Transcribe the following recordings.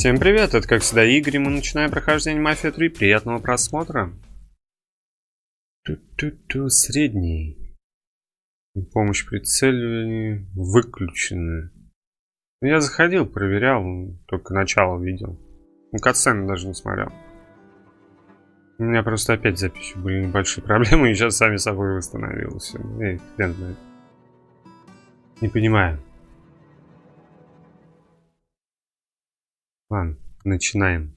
Всем привет, это как всегда Игорь, и мы начинаем прохождение Мафия 3. Приятного просмотра. Средний. Помощь прицеливания выключена. Я заходил, проверял, только начало видел. Катсцены даже не смотрел. У меня просто опять с записью были небольшие проблемы, и сейчас сами собой восстановилось. Эй, хрен знает. Не понимаю. Ладно, начинаем.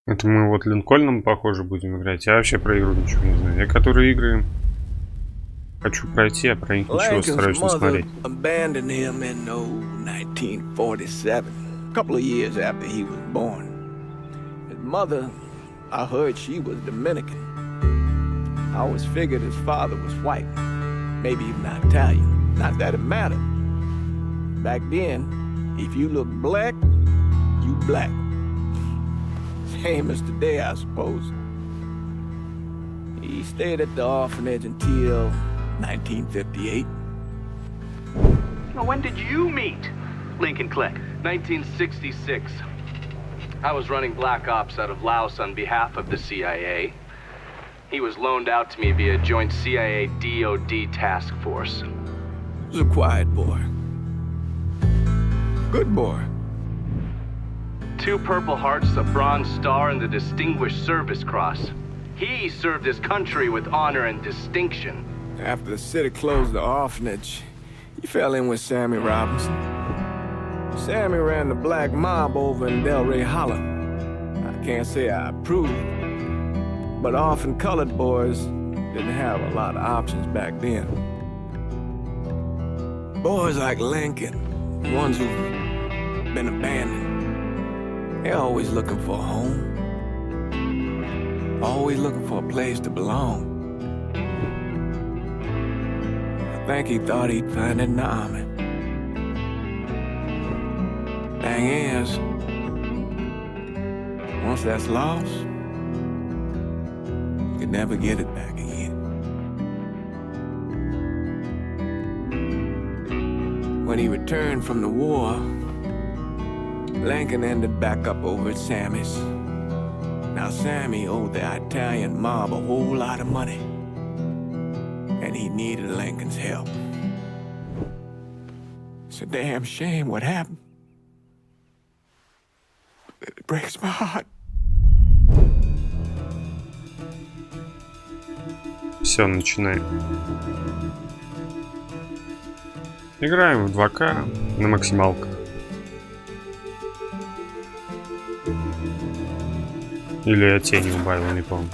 Это мы вот Линкольном, похоже, будем играть. Я вообще про игру ничего не знаю. Я которые игры хочу пройти, а про них ничего стараюсь не смотреть. Abandoned him in 1947, a couple of years after he was born. His mother, I heard she was Dominican. I always figured his father was white, maybe even Italian. Not that it mattered. Back then, if you look black, you black. Same as today, I suppose. He stayed at the orphanage until 1958. Well, when did you meet Lincoln Click? 1966. I was running black ops out of Laos on behalf of the CIA. He was loaned out to me via joint CIA-DOD task force. He was a quiet boy. Good boy. 2 Purple Hearts, a Bronze Star, and the Distinguished Service Cross. He served his country with honor and distinction. After the city closed the orphanage, he fell in with Sammy Robinson. Sammy ran the black mob over in Delray Hollow. I can't say I approved, but orphan colored boys didn't have a lot of options back then. Boys like Lincoln, ones who've been abandoned, they're always looking for a home. Always looking for a place to belong. I think he thought he'd find it in the army. Thing is, once that's lost, you can never get it back again. When he returned from the war, Lincoln ended back up over at Sammy's. Now Sammy owed the Italian mob a whole lot of money, and he needed Lincoln's help. It's a damn shame what happened. It breaks my heart. Все, начинаем. Играем в 2К на максималках. Или я тени убавил, не помню.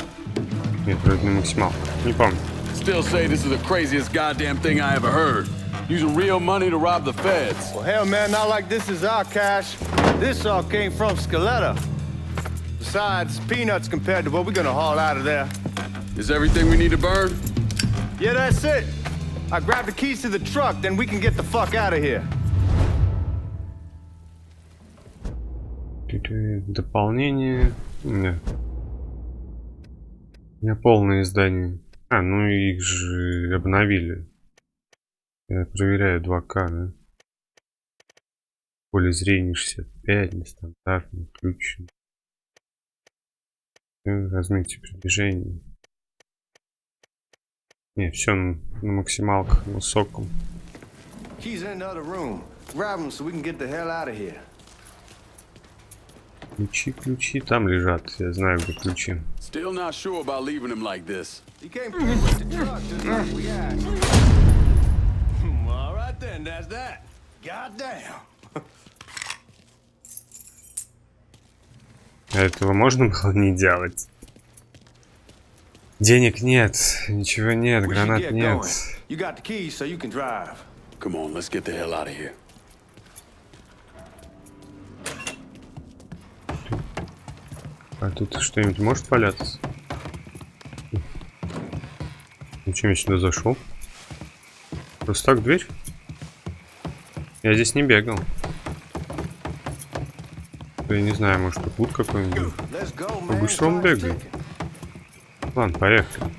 Нет, вроде на максималку. Не помню. Still say this is the craziest goddamn thing I ever heard. Using real money to rob the feds. Well, hell, man, not like this is our cash. This all came from Scaletta. Besides, peanuts compared to what we're gonna haul out of there. Is everything we need to burn? Yeah, that's it. I grab the keys to the truck, then we can get the fuck out of here. Дополнение. Нет. У меня полное издание. А, ну их же обновили. Я проверяю 2К, да? Поле зрения 65, нестандартный, включен. Размытие приближения. Не, все на максималках, на высоком. Keys in another room. Grab them so we can get the hell out of here. Ключи там лежат. Я знаю, где ключи. Still not sure about leaving him like this. You came through with the truck just like we asked. All right then, that's that. Goddamn. А этого можно было не делать? Денег нет, ничего нет, гранат нет. You got the keys so you can drive. Come on, let's get the hell out of here. А тут что-нибудь может валяться? Зачем я сюда зашел? Просто так дверь? Я здесь не бегал. Я не знаю, может тут лут какой-нибудь. Быстро он бегает. Ладно, поехали.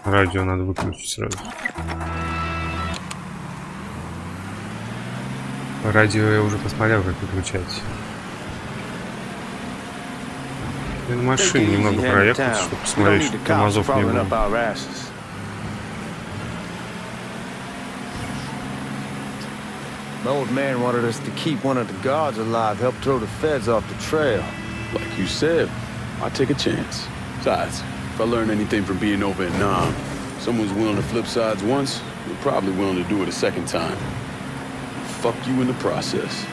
Радио надо выключить сразу. Радио я уже посмотрел, как выключать. Я на машине немного проехал, чтобы посмотреть, что тормозов не было. My old man wanted us to keep one of the guards alive, help throw the feds off the trail. Like you said, I take a chance. Besides, if I learn anything from being over in Nam, someone's willing to flip sides once, they're probably willing to do it a second time. Fuck you in the process.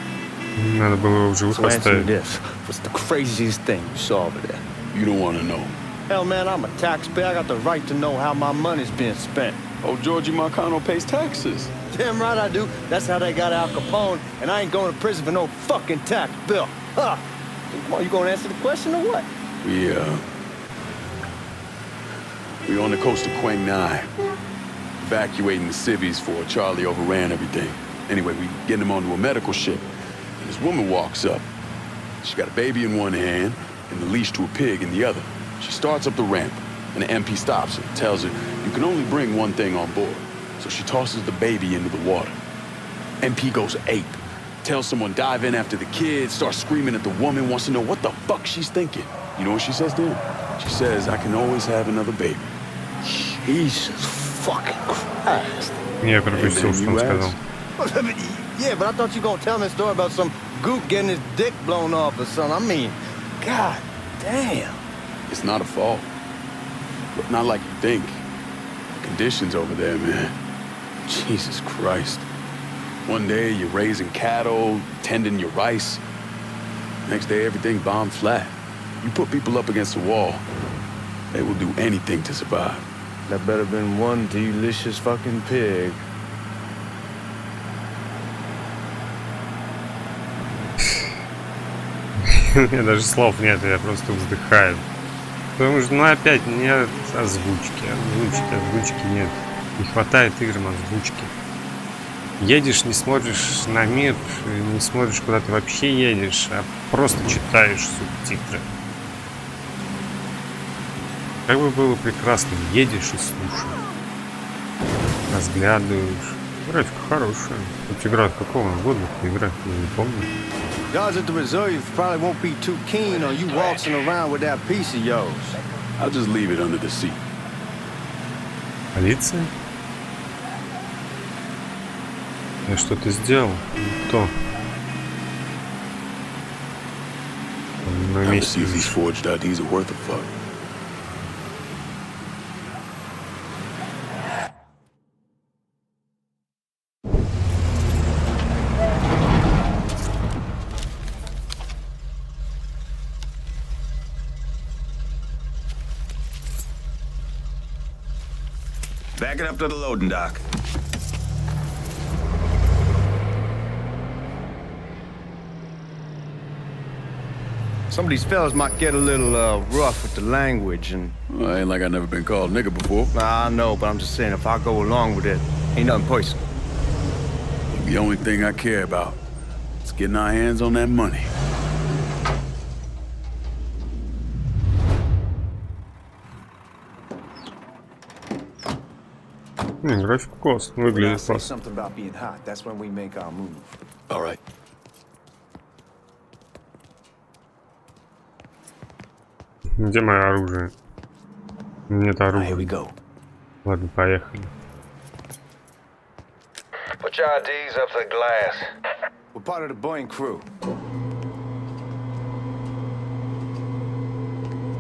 Надо было уже So answer me поставить. this. What's the craziest thing you saw over there? You don't want to know. Hell, man, I'm a taxpayer. I got the right to know how my money's being spent. Oh, Georgie Marcano pays taxes. Damn right I do. That's how they got Al Capone, and I ain't going to prison for no fucking tax bill. Huh? Come on, you gonna answer the question or what? We on the coast of Quang Nai, evacuating the civvies for Charlie overran everything. Anyway, we getting him onto a medical ship, and this woman walks up. She got a baby in one hand and the leash to a pig in the other. She starts up the ramp, and the MP stops her, tells her, you can only bring one thing on board. So she tosses the baby into the water. MP goes ape, tells someone dive in after the kid, starts screaming at the woman, wants to know what the fuck she's thinking. You know what she says to him? She says, I can always have another baby. Jesus fucking Christ. Я пропустил, что он сказал. Yeah, but I thought you were gonna tell me a story about some gook getting his dick blown off or something. I mean, god damn. It's not a fault. But not like you think. Conditions over there, man. Jesus Christ. One day you're raising cattle, tending your rice. Next day everything bombed flat. You put people up against the wall, they will do anything to survive. That better been one delicious fucking pig. У меня даже слов нет, я просто вздыхаю. Потому что, ну, опять нет озвучки нет. Не хватает играм озвучки. Едешь, не смотришь на мир, не смотришь, куда ты вообще едешь, а просто читаешь субтитры. Как бы было прекрасно, едешь и слушаешь, разглядываешь. Графика хорошая. Хоть игра какого года игра, я не помню. Guys at the reserve probably won't be too keen on you waltzing around with that piece of yours. I'll just leave it under the seat. Полиция? Я что-то сделал? Кто? На Never месте. see if these forged IDs are worth a fuck. Back it up to the loading dock. Some of these fellas might get a little rough with the language and... Well, ain't like I never been called nigga before. Nah, I know, but I'm just saying, if I go along with it, ain't nothing personal. The only thing I care about is getting our hands on that money. График класс, выглядит класс. Something about being hot. That's when we make our move. All right. Где мое оружие? Нет оружия. Here we go. Ладно, поехали. Put your IDs up to the glass. We're part of the Boeing crew.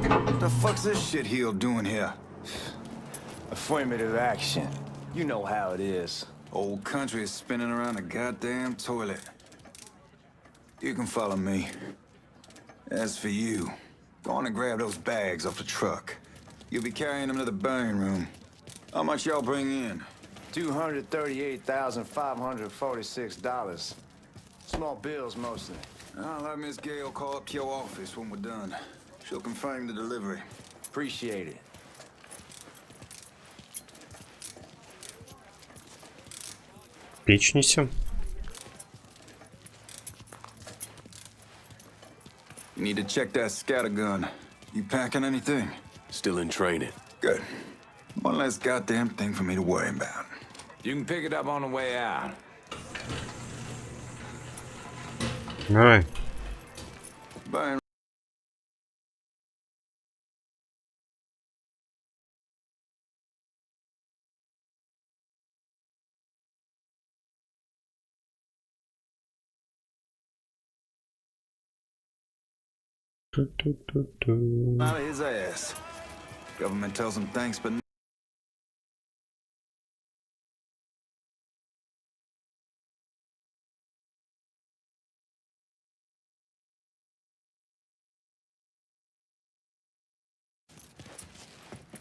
What the fuck's this shitheel doing here? Affirmative action. You know how it is. Old country is spinning around a goddamn toilet. You can follow me. As for you, go on and grab those bags off the truck. You'll be carrying them to the burning room. How much y'all bring in? $238,546. Small bills mostly. I'll have Miss Gale call up to your office when we're done. She'll confirm the delivery. Appreciate it. Печь несем. You need to check that scattergun. You packing anything? Still in training. Good. One less goddamn thing for me to worry about. You can pick it up on the way out. Давай. Burn. Ту-ту-ту-ту. Out of his ass. Government tells him thanks, but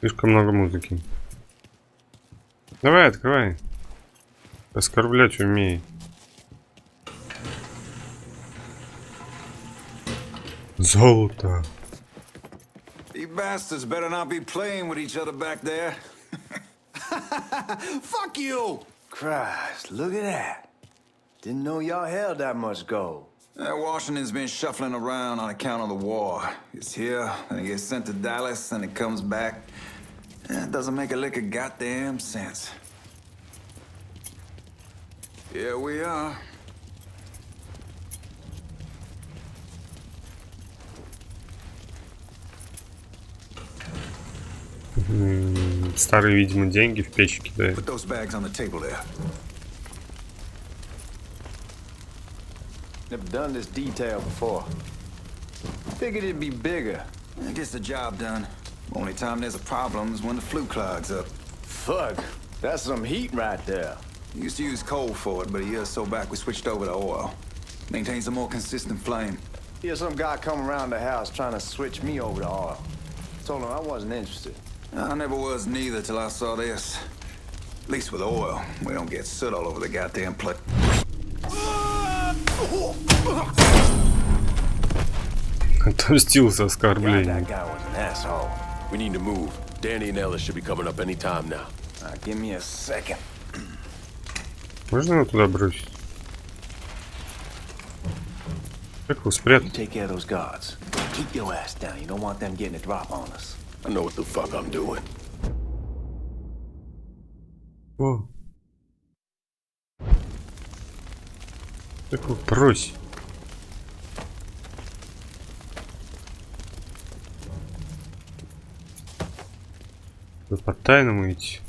Слишком много музыки. Давай, открывай. Оскорблять умеет. Золото. you bastards better not be playing with each other back there. Fuck you! Christ, look at that. Didn't know y'all held that much gold. Washington's been shuffling around on account of the war. It's here, then it gets sent to Dallas, and it comes back. It doesn't make a lick of goddamn sense. Here we are. Старые, видимо, деньги в печь кидают. Put those bags on the table there. Never done this detail before. Figured it'd be bigger. It gets the job done. Only time there's a problem is when the flue clogs up. Fuck, that's some heat right there. Used to use coal for it, but a year or so back we switched over to oil. Maintains a more consistent flame. Here's some guy come around the house trying to switch me over to oil. Told him I wasn't interested. I never was neither till I saw this. At least with oil, we don't get soot all over the goddamn place. Отомстил за God, оскорбление. that guy was an asshole. We need to move. Danny and Ellis should be coming up any time now. Give me a second. Можно его туда бросить? Как его You спрятать? take care of those guards. Keep your ass down. You don't want them getting a drop on us. I know what the fuck I'm doing. О. Как его бросить? Вы по тайному идти.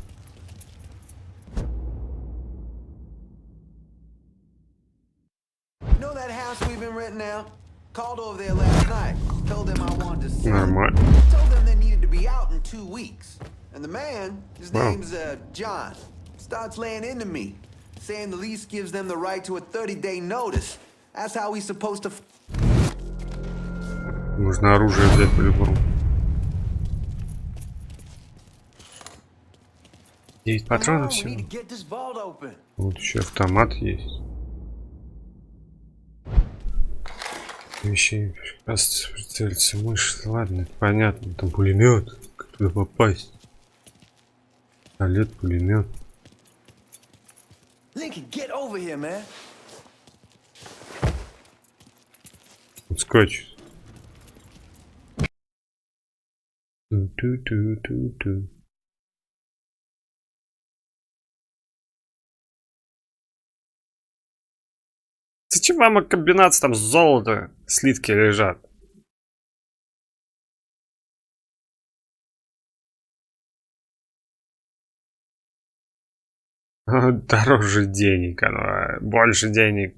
You know that house we've been renting out? Called over there last night. Told them I wanted to see. Нормально. Told them they needed to be out in 2 weeks. And the man, his Wow. name's John, starts laying into me, saying the lease gives them the right to a 30-day notice. That's how we supposed to. Нужно оружие взять по-любому. 9 патронов We need всего. to get this vault open. Вот еще автомат есть. Вещей препятствия, прицелиться мышь. Ладно, это понятно. Там пулемет. Как туда попасть? Пистолет, пулемет. Lincoln, get over here, man. Скотч. Ту-ту-ту-ту-ту. Зачем вам комбинация, там золото, слитки лежат? Дороже денег, оно, больше денег.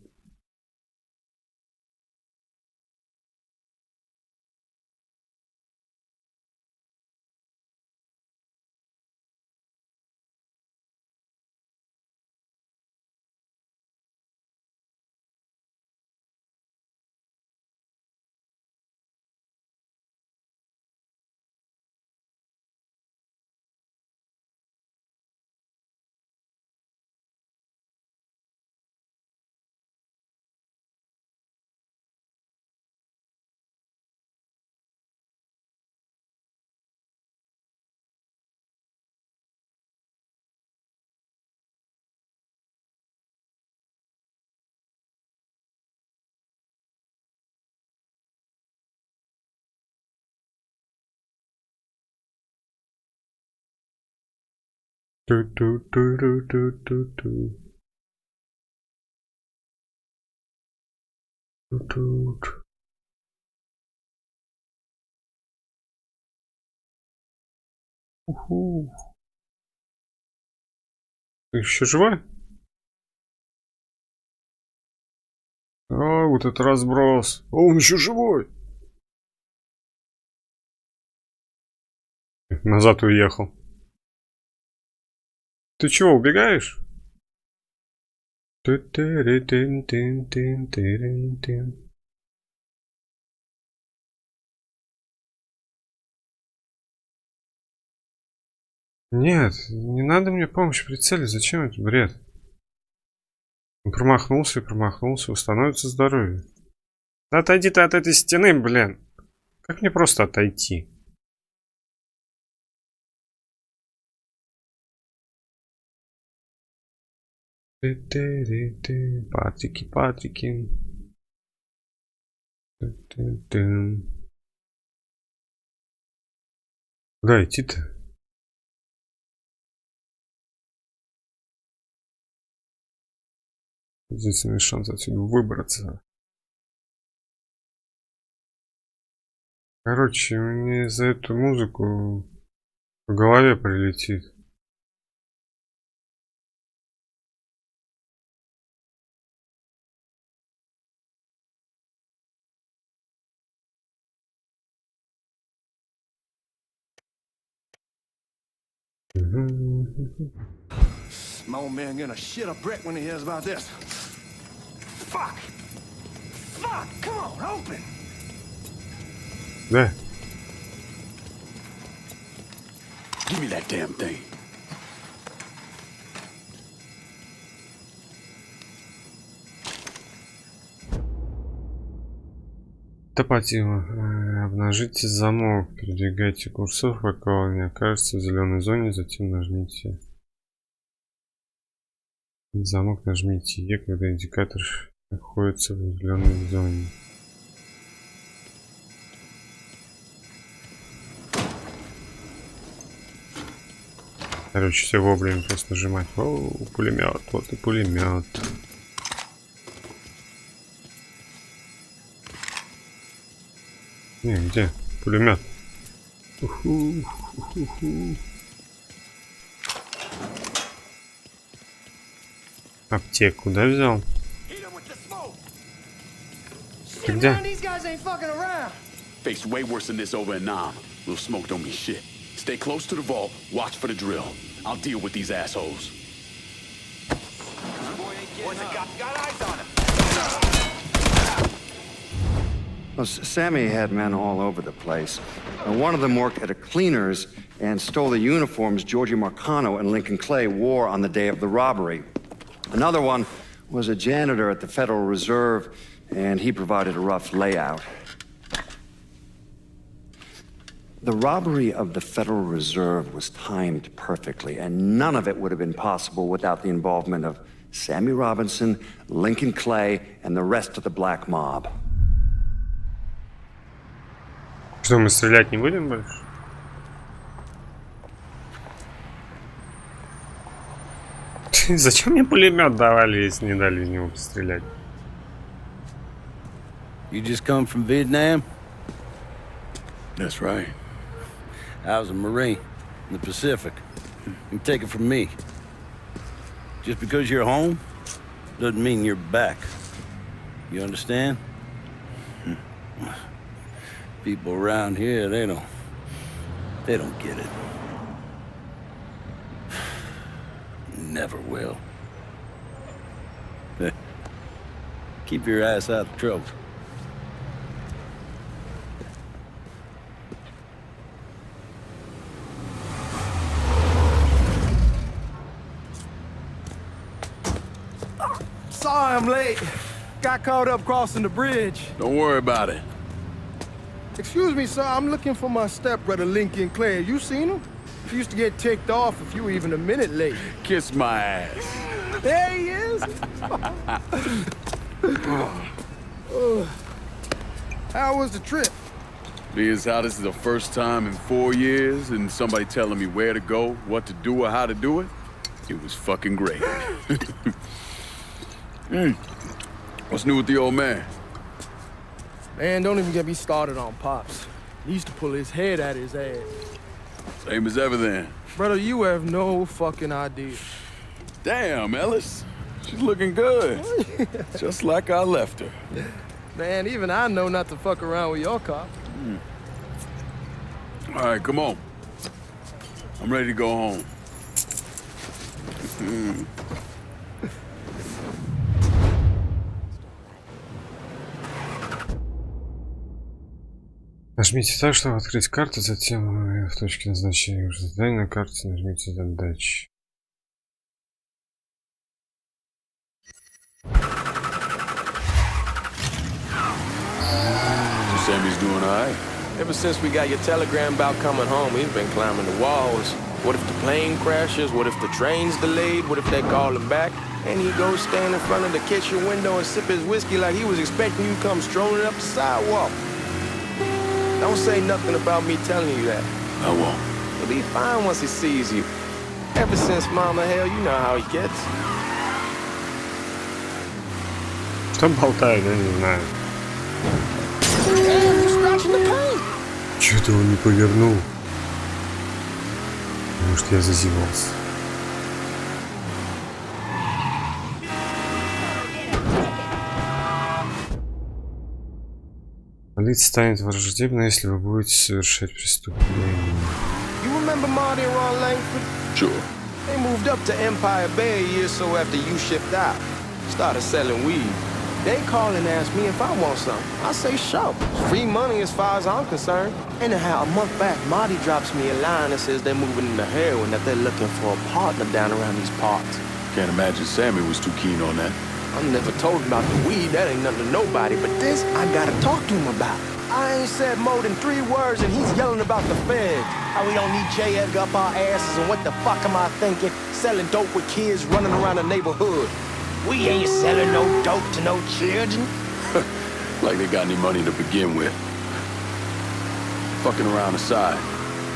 Ту-ту-ту-ту-ту-ту-ту. Тут. Уху. Ты еще живой? А, вот это разброс. О, он еще живой. Назад уехал. Ты чего, убегаешь? Нет, не надо мне помощь при цели. Зачем это бред? Он промахнулся и промахнулся. Восстановится здоровье. Да отойди ты от этой стены, блин. Как мне просто отойти? Патрики, патрики. Куда идти-то? Единственный шанс отсюда выбраться. Короче, мне за эту музыку по голове прилетит. My old man gonna shit a brick when he hears about this. Fuck! Fuck! Come on, open! Да. Give me that damn thing. Топотимо. Обнажите замок. Передвигайте курсор, пока он не окажется в зеленой зоне. Затем нажмите замок, нажмите Е, когда индикатор находится в зеленой зоне. Короче, все вовремя просто нажимать. О, пулемет, вот и пулемет. Не, где? Пулемет. Аптеку, да, взял? Ты где? Face way worse than this over in Nam. Little smoke don't mean shit. Stay close to the vault. Watch for the drill. I'll deal with these assholes. Well, Sammy had men all over the place. One of them worked at a cleaner's and stole the uniforms Georgie Marcano and Lincoln Clay wore on the day of the robbery. Another one was a janitor at the Federal Reserve and he provided a rough layout. The robbery of the Federal Reserve was timed perfectly, and none of it would have been possible without the involvement of Sammy Robinson, Lincoln Clay, and the rest of the black mob. Что, мы стрелять не будем больше? Зачем мне пулемет давали, если не дали в него пострелять? You just come from Vietnam? That's right. I was a Marine in the Pacific. You take it from me. Just because you're home doesn't mean you're back. You understand? People around here, they don't get it. Never will. Keep your ass out of trouble. Sorry I'm late. Got caught up crossing the bridge. Don't worry about it. Excuse me, sir. I'm looking for my stepbrother, Lyncoln Clay. You seen him? He used to get ticked off if you were even a minute late. Kiss my ass. There he is. How was the trip? Being how this is the first time in 4 years and somebody telling me where to go, what to do, or how to do it, it was fucking great. What's new with the old man? Man, don't even get me started on Pops. He used to pull his head out his ass. Same as ever then. Brother, you have no fucking idea. Damn, Ellis. She's looking good. Just like I left her. Man, even I know not to fuck around with your cop. All right, come on. I'm ready to go home. Нажмите так, чтобы открыть карту, затем в точке назначения уже задания на карте нажмите задачи. Sammy's doing all right. Ever since we got your telegram about coming home, he's been climbing the walls. What if the plane crashes? What if the train's delayed? What if they call him back? And he goes stand in front of the kitchen window and sip his whiskey like he was expecting you to come strolling up the sidewalk. Don't say nothing about me telling you that. I won't. He'll be fine once he sees you. Ever since Mama, hell, you know how he gets. Что болтает, я не знаю. Чё-то он не повернул. Может, я зазевался. Полиция станет враждебной, если вы будете совершать преступление. You remember Marty and Ron Langford? Sure. They moved up to Empire Bay a year or so after you shipped out. Started selling weed. They call and ask me if I want some. I say sure. It's free money as far as I'm concerned. Anyhow, a month back, Marty drops me a line that says they're moving into heroin, that they're looking for a partner down around these parts. Can't imagine Sammy was too keen on that. I never told him about the weed, that ain't nothing to nobody, but this I gotta talk to him about. I ain't said more than 3 words and he's yelling about the feds. How we don't need J. Edgar up our asses and what the fuck am I thinking? Selling dope with kids running around the neighborhood. We ain't selling no dope to no children. Like they got any money to begin with. Fucking around aside,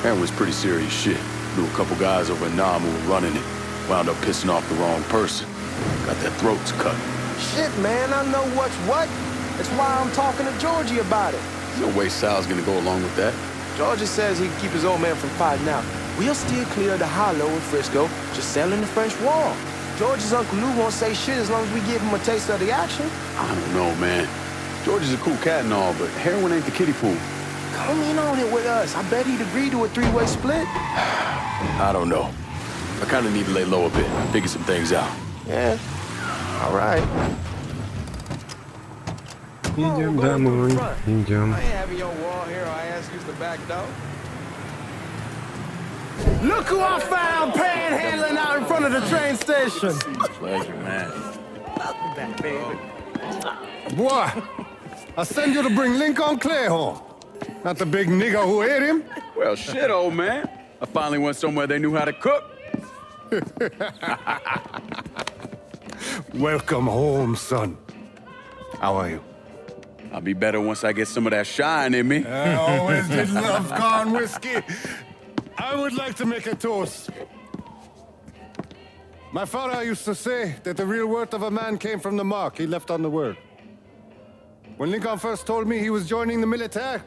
heroin was pretty serious shit. Knew a couple guys over in Nam who were running it. Wound up pissing off the wrong person. Got their throats cut. Shit, man, I know what's what. That's why I'm talking to Georgie about it. There's no way Sal's gonna go along with that. Georgie says he can keep his old man from fighting out. We'll still clear the hollow in Frisco, just selling the French wall. George's Uncle Lou won't say shit as long as we give him a taste of the action. I don't know, man. George is a cool cat and all, but heroin ain't the kiddie pool. Come in on it with us. I bet he'd agree to a 3-way split. I don't know. I kind of need to lay low a bit, figure some things out. Yeah. All right. Идем домой, идем. I ain't having your wall here. I ask you the back door. Look who I found panhandling out in front of the train station. Pleasure, man. Welcome back, baby. Boy, I send you to bring Lyncoln Clay home. Not the big nigger who ate him. Well, shit, old man. I finally went somewhere they knew how to cook. Welcome home, son. How are you? I'll be better once I get some of that shine in me. I always did love corn whiskey. I would like to make a toast. My father used to say that the real worth of a man came from the mark he left on the world. When Lincoln first told me he was joining the military,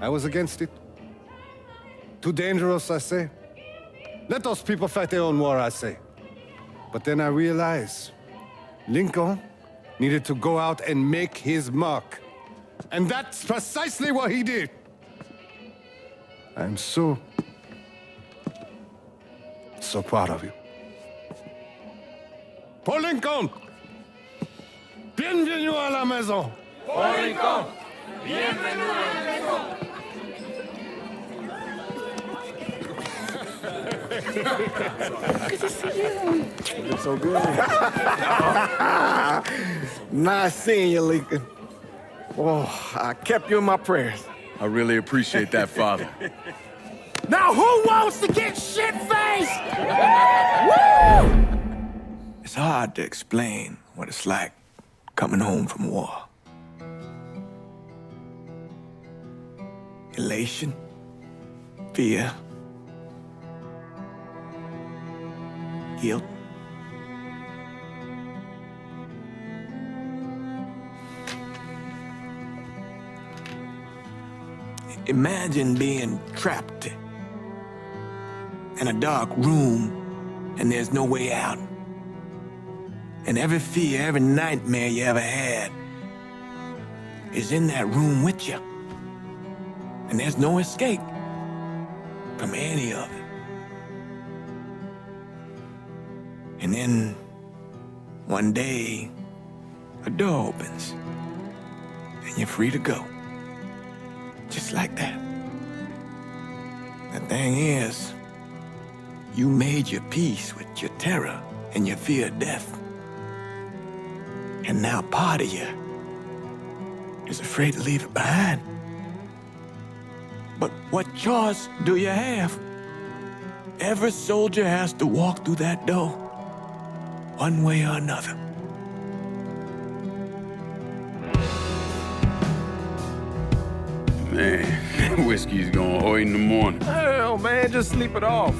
I was against it. Too dangerous, I say. Let those people fight their own war, I say. But then I realized Lincoln needed to go out and make his mark. And that's precisely what he did. I'm so proud of you. Paul Lincoln! Bienvenue à la maison! Paul Lincoln! Bienvenue à la maison! Good to see you. You're so good. Nice seeing you, Lincoln. Oh, I kept you in my prayers. I really appreciate that, Father. Now who wants to get shit-faced? Woo! It's hard to explain what it's like coming home from war. Elation, fear, guilt. Imagine being trapped in a dark room and there's no way out. And every fear, every nightmare you ever had is in that room with you. And there's no escape from any of it. And then one day, a door opens and you're free to go. Just like that. The thing is, you made your peace with your terror and your fear of death. And now part of you is afraid to leave it behind. But what choice do you have? Every soldier has to walk through that door, one way or another. Man, whiskey's going hoy in the morning. Hell, man, just sleep it off.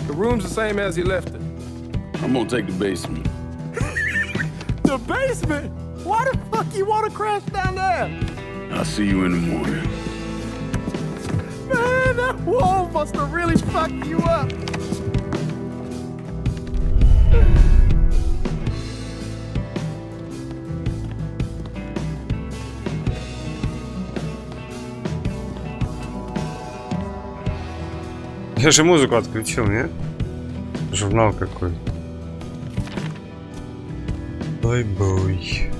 The room's the same as you left it. I'm gonna take the basement. The basement? Why the fuck you want to crash down there? I'll see you in the morning. Man, that wall must have really fucked you up. Я же музыку отключил, нет? Журнал какой. Бой-бой.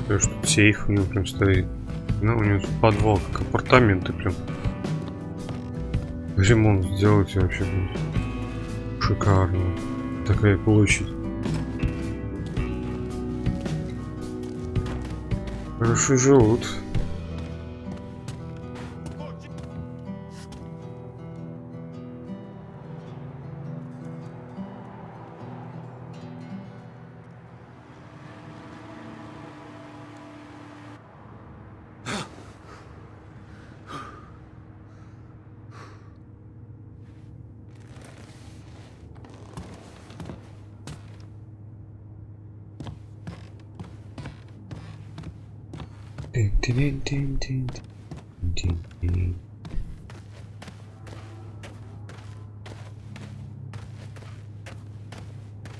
То, что сейф у него прям стоит. Ну, у него тут подвал, как апартаменты прям. Ремонт сделать вообще будет шикарно. Такая площадь. Хорошо живут.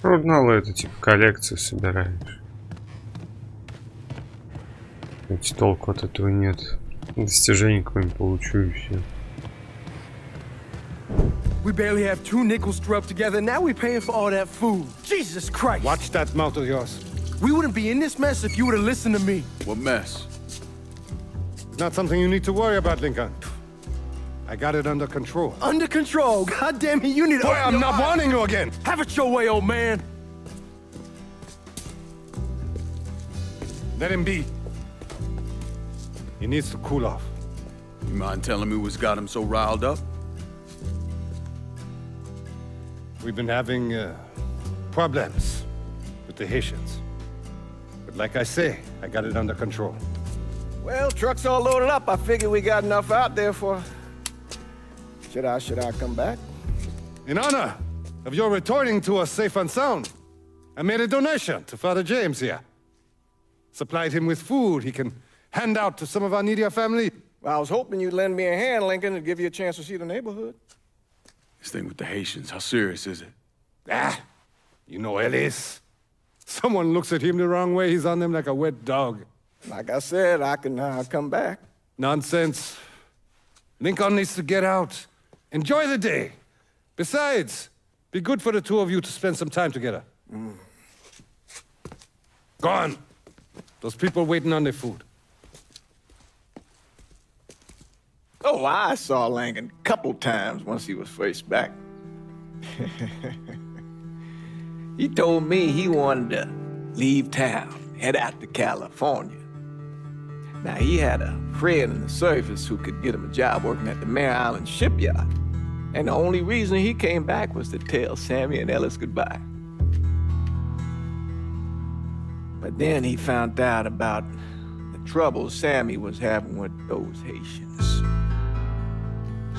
Журналы это типа коллекцию собираешь. Ведь толку от этого нет. Достижений какое-нибудь получу и все. We barely have 2 nickels to rub together. Now we're paying for all that food. Jesus Christ! Watch that mouth of yours. We wouldn't be in this mess if you would have listened to me. What mess? Not something you need to worry about, Lincoln. I got it under control. Under control? God damn it, you need to... Boy, I'm not warning you again! Have it your way, old man! Let him be. He needs to cool off. You mind telling me what's got him so riled up? We've been having problems with the Haitians. But like I say, I got it under control. Well, truck's all loaded up. I figure we got enough out there for... Should I come back? In honor of your returning to us safe and sound, I made a donation to Father James here. Supplied him with food he can hand out to some of our needier family. Well, I was hoping you'd lend me a hand, Lincoln, and give you a chance to see the neighborhood. This thing with the Haitians, how serious is it? Ah, you know Ellis. Someone looks at him the wrong way, he's on them like a wet dog. Like I said, I can come back. Nonsense. Lincoln needs to get out. Enjoy the day. Besides, be good for the two of you to spend some time together. Go on. Those people waiting on their food. Oh, I saw Lincoln a couple times once he was first back. He told me he wanted to leave town, head out to California. Now, he had a friend in the service who could get him a job working at the Mare Island shipyard. And the only reason he came back was to tell Sammy and Ellis goodbye. But then he found out about the trouble Sammy was having with those Haitians.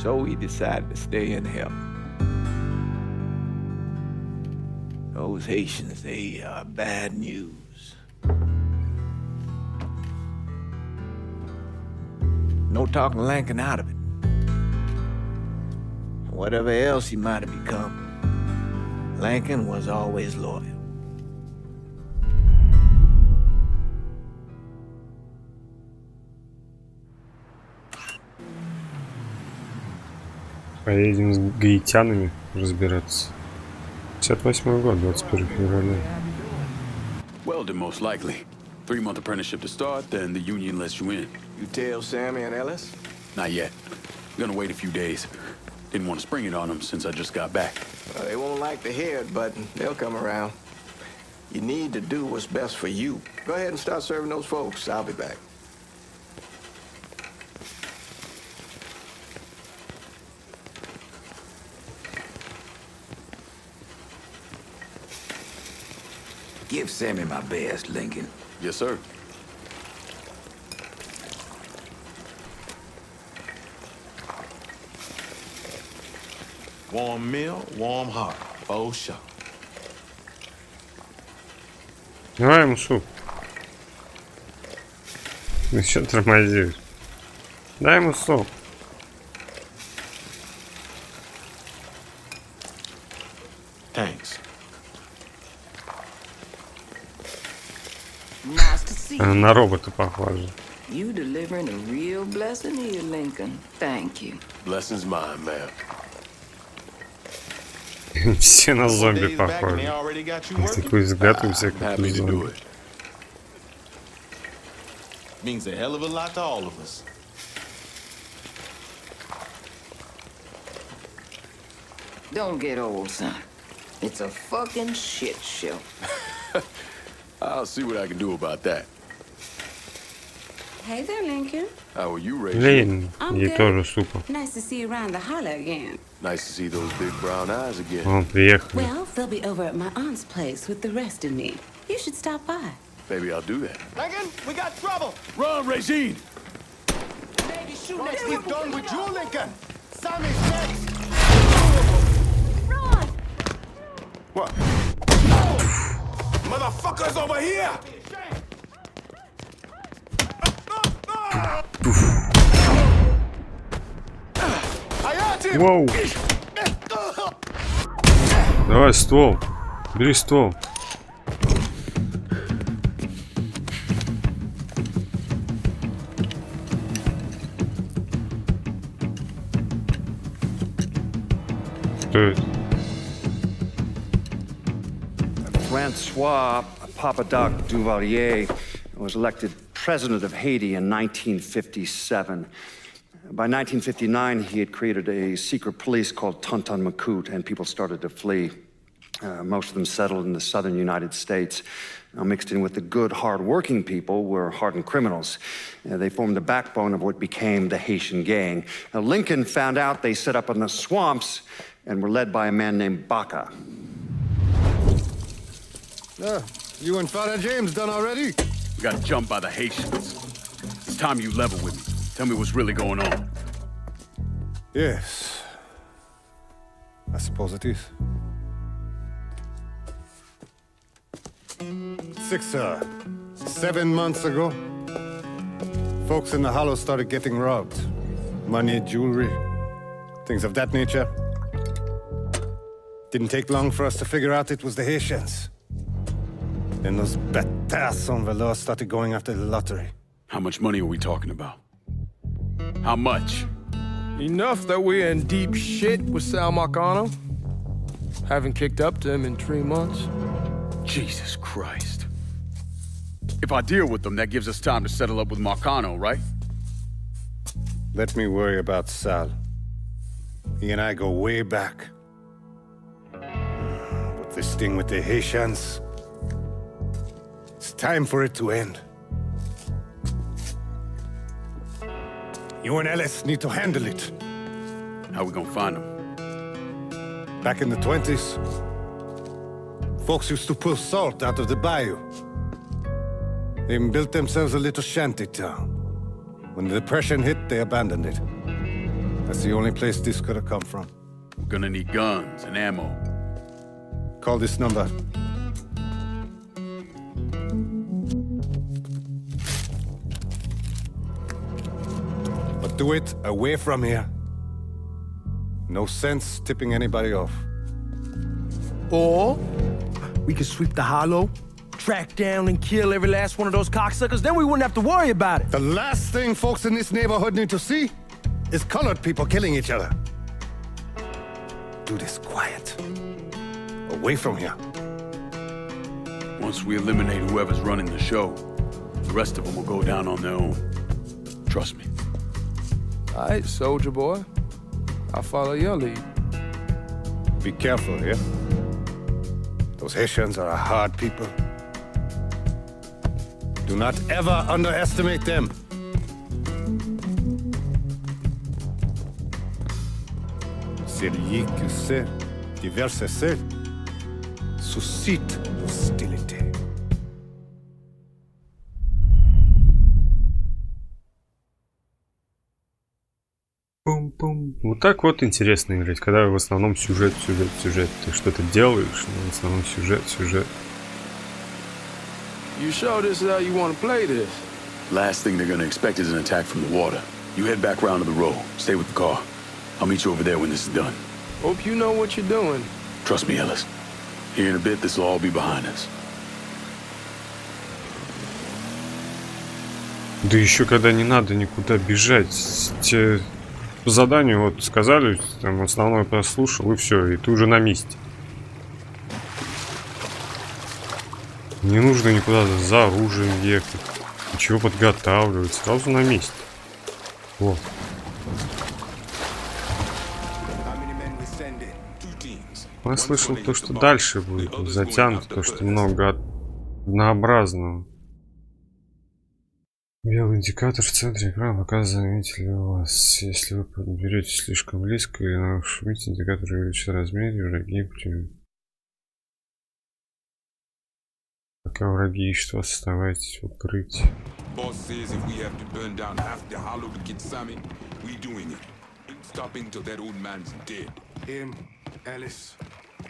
So he decided to stay and help. Those Haitians, they are bad news. No talking Lincoln out of it. Whatever else he might have become, Lincoln was always loyal. Поедем с гаитянами разбираться. 58-й год, 21 февраля. Welding, most likely. 3-month apprenticeship to start, then the union lets you in. You tell Sammy and Ellis? Not yet. Gonna wait a few days. Didn't want to spring it on them since I just got back. Well, they won't like to hear it, but they'll come around. You need to do what's best for you. Go ahead and start serving those folks. I'll be back. Give Sammy my best, Lincoln. Yes, sir. Warm meal, warm heart. Oh, sure. Давай ему суп. Ну что тормозишь? Дай ему суп. Thanks. На робота похоже. You delivering a real blessing here, Lincoln. Thank you. Blessing's mine, ma'am. Все на зомби похожи. Такой взгляд у всех как у зомби. Means a hell of a lot to all of us. Don't get old, son. It's a fucking shit show. I'll see what I can do about that. Hey there, Lincoln. How are you, Rachel? Блин, ей тоже супа. Nice to see you around the holler again. Nice to see those big brown eyes again. О, приехали. Well, they'll be over at my aunt's place with the rest of me. You should stop by. Maybe I'll do that. Lincoln, we got trouble. Run, Regine! We're done with you, Lincoln. Sammy's next. Run! What? Motherfuckers over here! Воу. Давай ствол. Бери ствол. Что это? Francois Papadoc Duvalier was elected president of Haiti in 1957. By 1959, he had created a secret police called Tonton Macoute, and people started to flee. Most of them settled in the southern United States. Mixed in with the good, hard-working people were hardened criminals. They formed the backbone of what became the Haitian gang. Now, Lincoln found out they set up in the swamps and were led by a man named Baca. You and Father James done already? We got jumped by the Haitians. It's time you level with me. Tell me what's really going on. Yes. I suppose it is. 7 months ago, folks in the Hollow started getting robbed. Money, jewelry, things of that nature. Didn't take long for us to figure out it was the Haitians. Then those bâtards on velours started going after the lottery. How much money are we talking about? How much? Enough that we're in deep shit with Sal Marcano. Haven't kicked up to him in 3 months. Jesus Christ. If I deal with them, that gives us time to settle up with Marcano, right? Let me worry about Sal. He and I go way back. But this thing with the Haitians, it's time for it to end. You and Ellis need to handle it. How we gonna find them? Back in the 20s, folks used to pull salt out of the bayou. They even built themselves a little shanty town. When the Depression hit, they abandoned it. That's the only place this could have come from. We're gonna need guns and ammo. Call this number. But do it away from here. No sense tipping anybody off. Or we could sweep the Hollow, track down and kill every last one of those cocksuckers, then we wouldn't have to worry about it. The last thing folks in this neighborhood need to see is colored people killing each other. Do this quiet. Away from here. Once we eliminate whoever's running the show, the rest of them will go down on their own. Trust me. All right, soldier boy. I'll follow your lead. Be careful here. Those Haitians are a hard people. Do not ever underestimate them. Celui qui sait diverser seul suscite l'hostilité. Пум-пум. Вот так вот интересно играть, когда в основном сюжет. Ты что-то делаешь, но в основном сюжет. You sure this is how you want to play this? Last thing they're gonna expect is an attack from the water. You head back round to the road. Stay with the car. I'll meet you over there when this is done. Hope you know what you're doing. Trust me, Ellis. Here in a bit, this will all be behind us. Да еще когда не надо никуда бежать. Те по заданию вот сказали, там основное прослушал, и все, и ты уже на месте. Не нужно никуда за оружием ехать, ничего подготавливать, сразу на месте. Вот. Я слышал то, что дальше будет затянуто, то, что много однообразного. Белый индикатор в центре экрана показывает, заметили ли вас. Если вы подберете слишком близко или нашумите, индикатор увеличит размер, и враги путем. Пока враги ищут вас, оставайтесь в укрытии.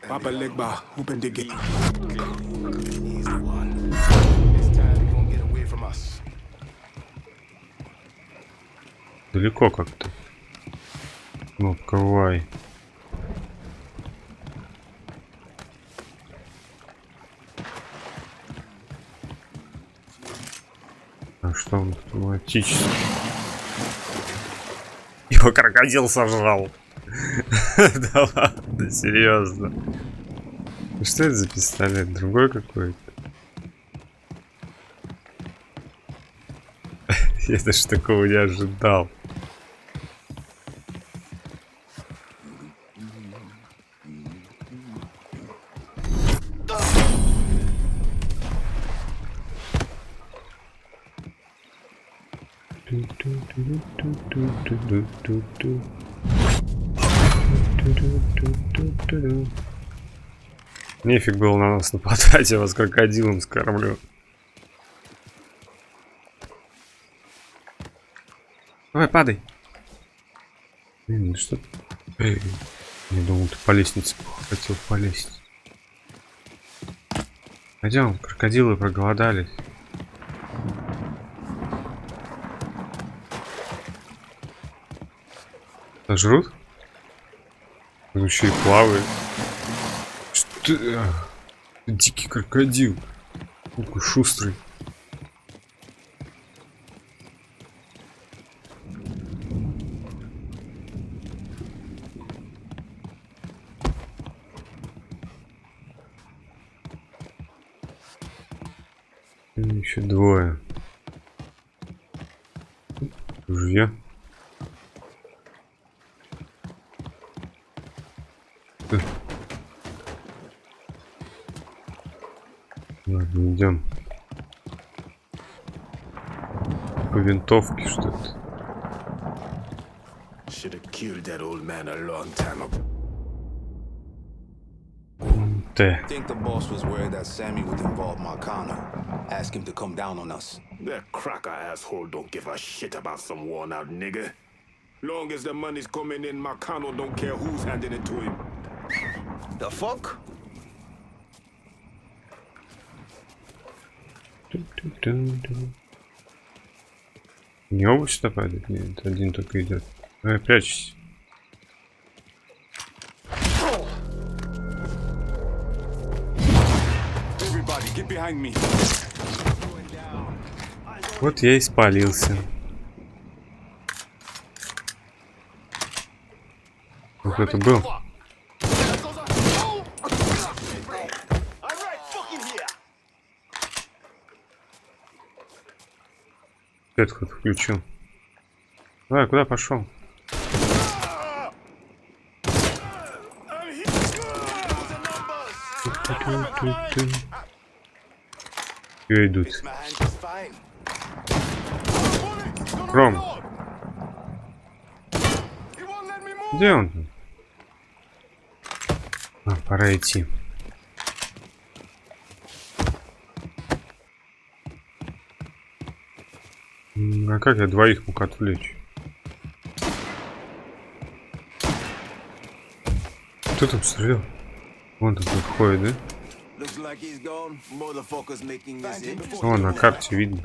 Papa Legba, open the gate. He's the one. This time he won't get away from us. Далеко как-то. Кнопка Y. А что он автоматически? Его крокодил сожрал. Да ладно, серьезно. Что это за пистолет? Другой какой-то? Я даже такого не ожидал. Нефиг было на нас нападать, я вас крокодилом скормлю. Давай, падай. Блин, что ты? Я думал, ты по лестнице хотел полезть. Пойдем, крокодилы проголодались. Жрут? Он еще и плавает. Что? Дикий крокодил. Такой шустрый. Еще двое. Ружья. Ладно, идем. По винтовке что-то. Think the boss was worried that Sammy would involve Marcano. Ask him to come down on us. That cracker asshole don't give a shit about some worn out nigga. Long as the money's coming in, Marcano don't care who's handing it to him. The fuck? Не оба что падает? Нет, один только идет. Давай, прячься. Вот я и спалился. Вот это был. Этот ход включил. Давай, куда пошел? Где идут? Ром. Где он? Пора идти. А как я двоих мог отвлечь? Кто там стрелял? Вон там ходит, да? О, на карте видно.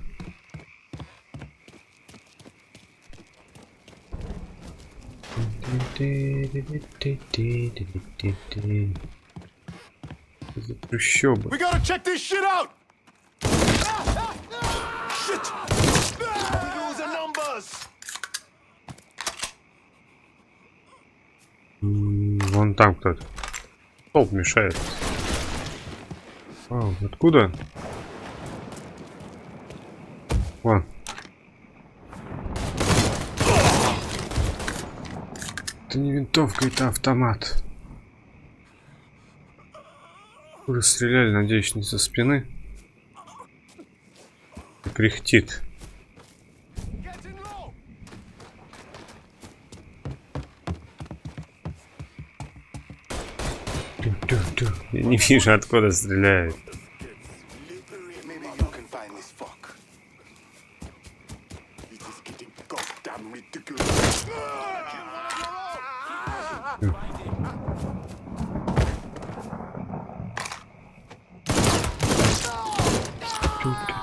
Трущобы. Вон там кто-то. Столб мешает. Вау, откуда? Вон. Это не винтовка, это автомат. Уже стреляли, надеюсь, не со спины. Кряхтит. Я не вижу, откуда стреляют.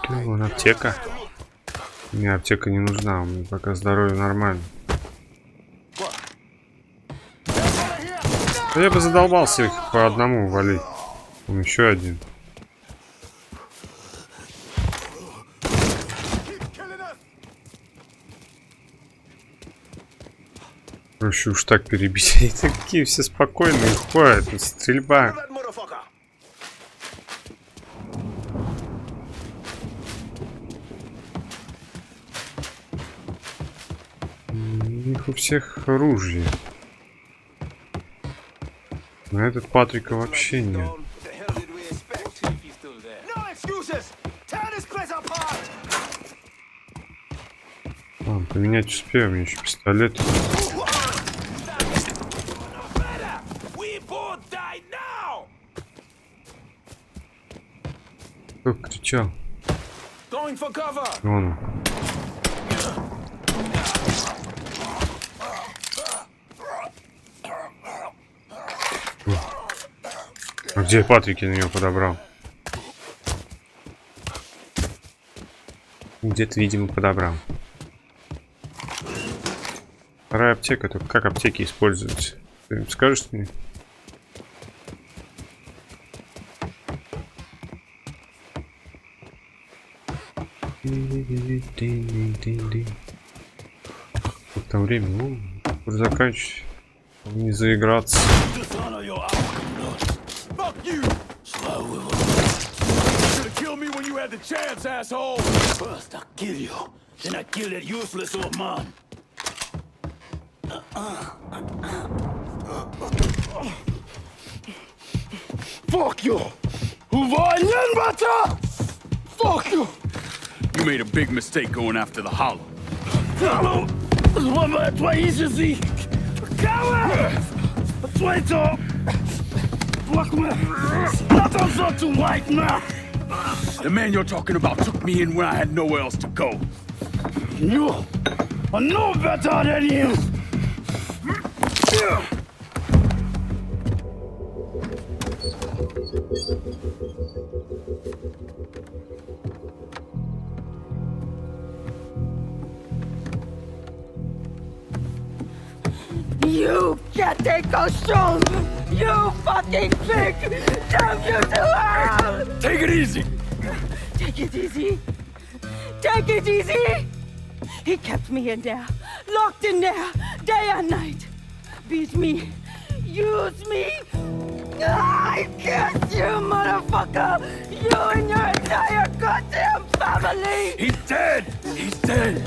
Вон аптека. Мне аптека не нужна, у меня пока здоровье нормально. Да я бы задолбался их по одному валить. Там еще один. Проще уж так перебить. Они такие все спокойные ходят. Тут стрельба. У них у всех оружие. На этот Патрика вообще нет. Поменять успею, у меня еще пистолет. Кто кричал? Вон он. А где Патрики на него подобрал? Где-то, видимо, подобрал. Вторая аптека, только как аптеки используются? Ты скажешь мне? Вот там время, ну, уже заканчивать. Не заиграться. The chance, asshole! First I kill you, then I kill that useless old man. Fuck you! Fuck you! You made a big mistake going after the Hollow. Hollow? Твои языки! Coward! Traitor! Not on to white man! The man you're talking about took me in when I had nowhere else to go. You are no better than him. You can't take a show! You fucking pig! Damn you to hell! Take it easy! Take it easy! Take it easy! He kept me in there, locked in there, day and night. Beat me, use me. I curse you, motherfucker! You and your entire goddamn family! He's dead! He's dead!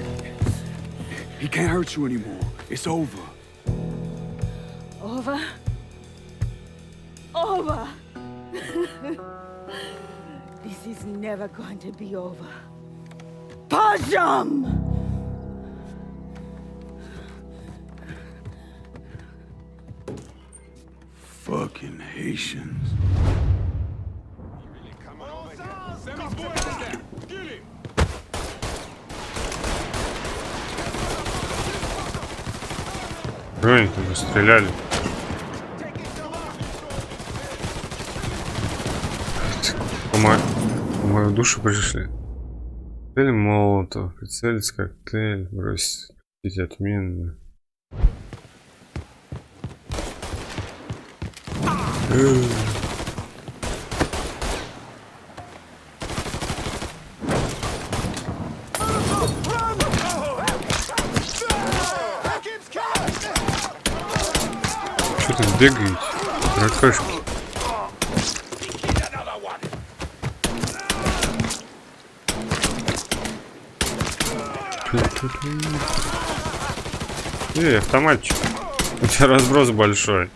He can't hurt you anymore. It's over. Over? Over! This is never going to be over. Pajam! Fucking Haitians. Ой, они тут стреляли. В мою душу пришли. Коктейль молотов, прицелиться коктейль, бросить отменно. Что тут бегаете? Ракашки. Автоматчик. У тебя разброс большой.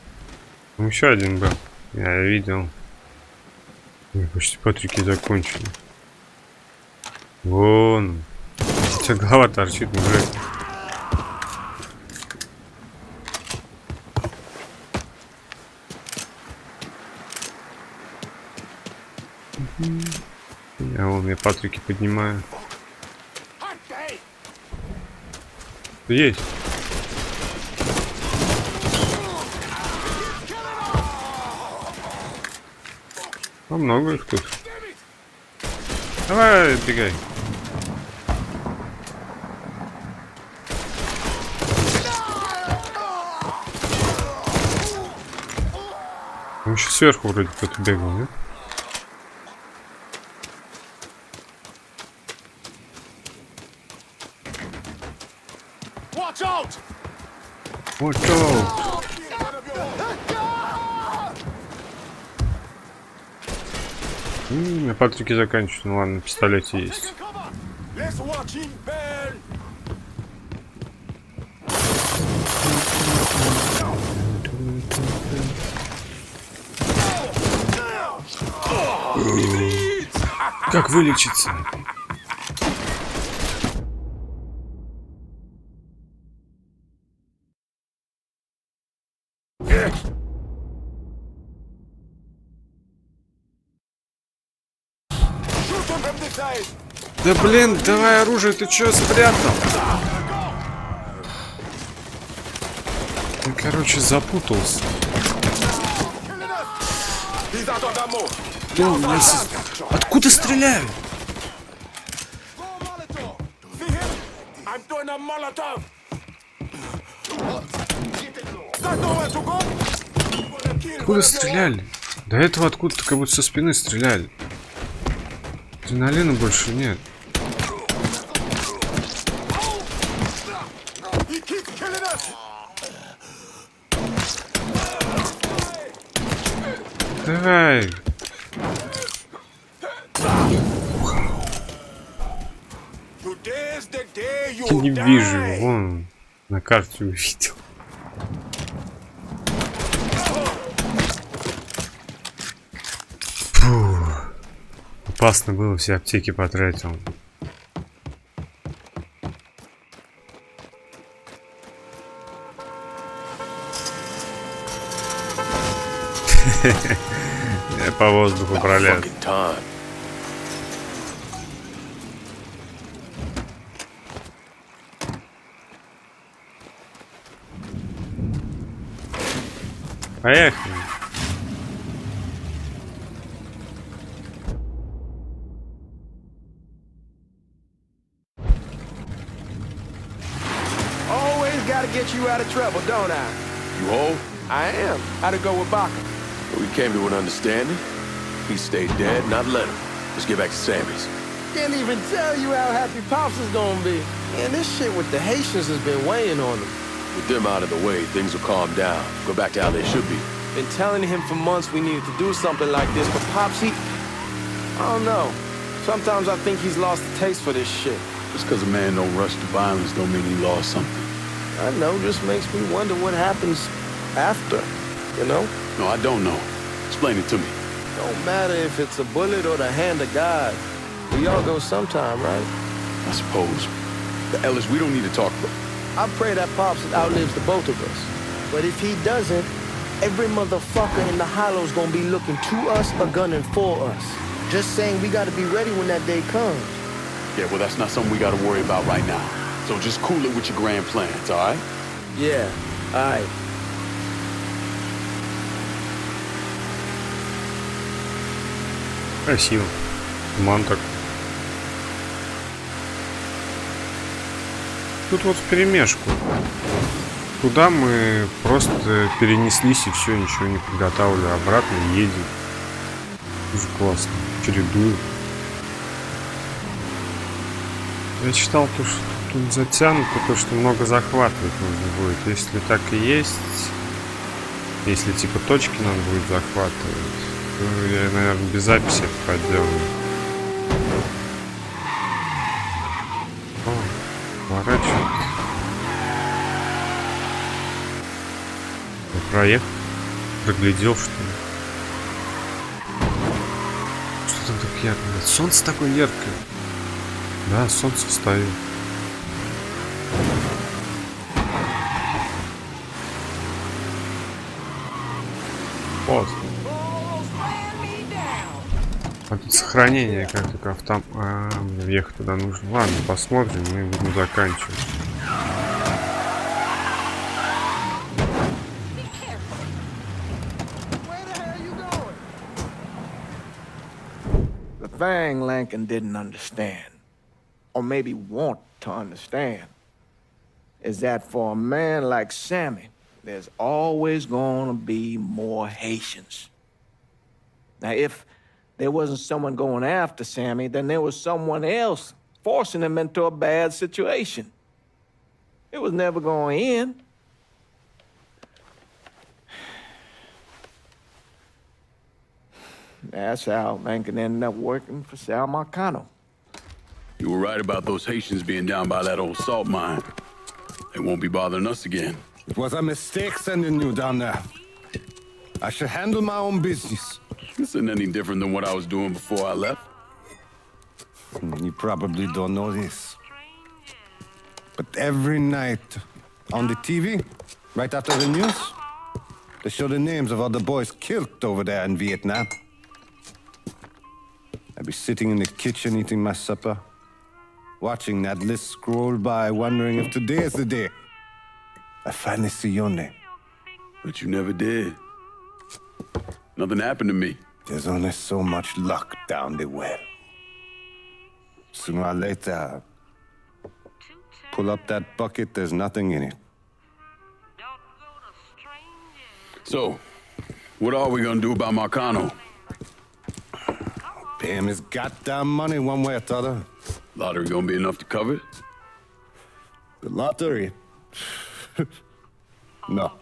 Там еще один был. Я видел. Почти Патрики закончили. Вон. У тебя голова торчит, мужик. Я Патрики поднимаю. Есть. А много их тут. Давай, бегай. Он еще сверху вроде кто-то бегал, нет? Watch out! Watch out! На Патрике заканчиваю. Ну ладно, на пистолете есть. Как вылечиться? Да блин, давай оружие, ты чё спрятал? Я, короче, запутался. Откуда стреляют? Откуда стреляли? До этого откуда-то как будто со спины стреляли. Адреналина больше нет. Давай. Я не вижу его, вон на карте увидел. Фух. Опасно было, все аптеки потратил. Я по воздуху пролез. Поехали. Always gotta get you out of trouble, don't I? You hold? I am. How'd it go with Baca? We came to an understanding. He stayed dead, not let him. Let's get back to Sammy's. Can't even tell you how happy Pops is gonna be. Man, this shit with the Haitians has been weighing on him. With them out of the way, things will calm down. Go back to how they should be. Been telling him for months we needed to do something like this, but Pops, I don't know. Sometimes I think he's lost the taste for this shit. Just because a man don't rush to violence don't mean he lost something. I know, just makes me wonder what happens after, you know? No, I don't know. Explain it to me. Don't matter if it's a bullet or the hand of God. We all go sometime, right? I suppose. But Ellis, we don't need to talk about... I pray that Pops outlives the both of us. But if he doesn't, every motherfucker in the hollow's gonna be looking to us or gunning for us. Just saying we gotta be ready when that day comes. Yeah, well, that's not something we gotta worry about right now. So just cool it with your grand plans, all right? Yeah, all right. Красиво. Туман такой. Тут вот вперемешку. Туда мы просто перенеслись и все, ничего не приготавливали. Обратно едем. Тоже классно. Чередую. Я читал то, что тут затянуто, то, что много захватывать нужно будет. Если так и есть, если типа точки надо будет захватывать, то я, наверное, без записи это поделаю. О, поворачивает. Я проехал, проглядел, что ли. Что там так ярко? Солнце такое яркое. Да, солнце встает. Вот. А тут сохранение, как только автом... мне въехать туда нужно. Ладно, посмотрим, мы будем заканчивать. The thing Lincoln didn't understand, or maybe want to understand, is that for a man like Sammy, there's always gonna be more Haitians. Now, if there wasn't someone going after Sammy, then there was someone else forcing him into a bad situation. It was never going to end. That's how Lincoln ended up working for Sal Marcano. You were right about those Haitians being down by that old salt mine. They won't be bothering us again. It was a mistake sending you down there. I should handle my own business. This isn't any different than what I was doing before I left. You probably don't know this. But every night on the TV, right after the news, They show the names of all the boys killed over there in Vietnam. I'd be sitting in the kitchen eating my supper, watching that list scroll by, wondering if today is the day I finally see your name. But you never did. Nothing happened to me. There's only so much luck down the well. Sooner or later, pull up that bucket, there's nothing in it. So, what are we gonna do about Marcano? Pay him his goddamn money one way or the other. Lottery gonna be enough to cover it? The lottery? No.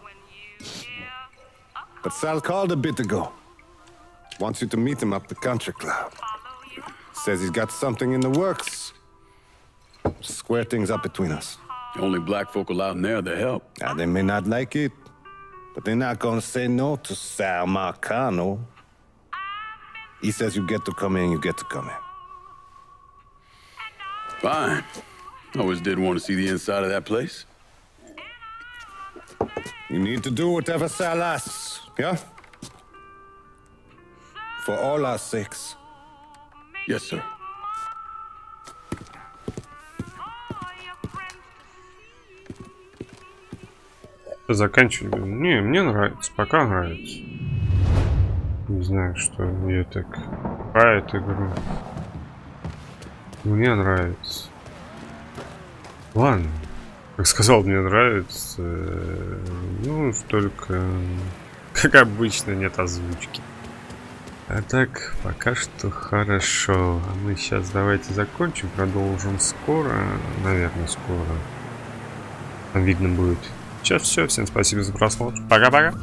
But Sal called a bit ago. Wants you to meet him up the country club. Says he's got something in the works. Square things up between us. The only black folk allowed in there to help. Now, they may not like it, but they're not gonna say no to Sal Marcano. He says you get to come in, you get to come in. Fine. I always did want to see the inside of that place. You need to do whatever Sal asks, yeah? For all our sakes. Yes, sir. Заканчиваем. Не, мне нравится, пока нравится. Не знаю, что ее так пает игру. Мне нравится. Ладно. Как сказал, мне нравится. Ну, только, как обычно, нет озвучки. А так, пока что хорошо. А мы сейчас давайте закончим. Продолжим скоро. Наверное, скоро. Там видно будет. Сейчас все. Всем спасибо за просмотр. Пока-пока.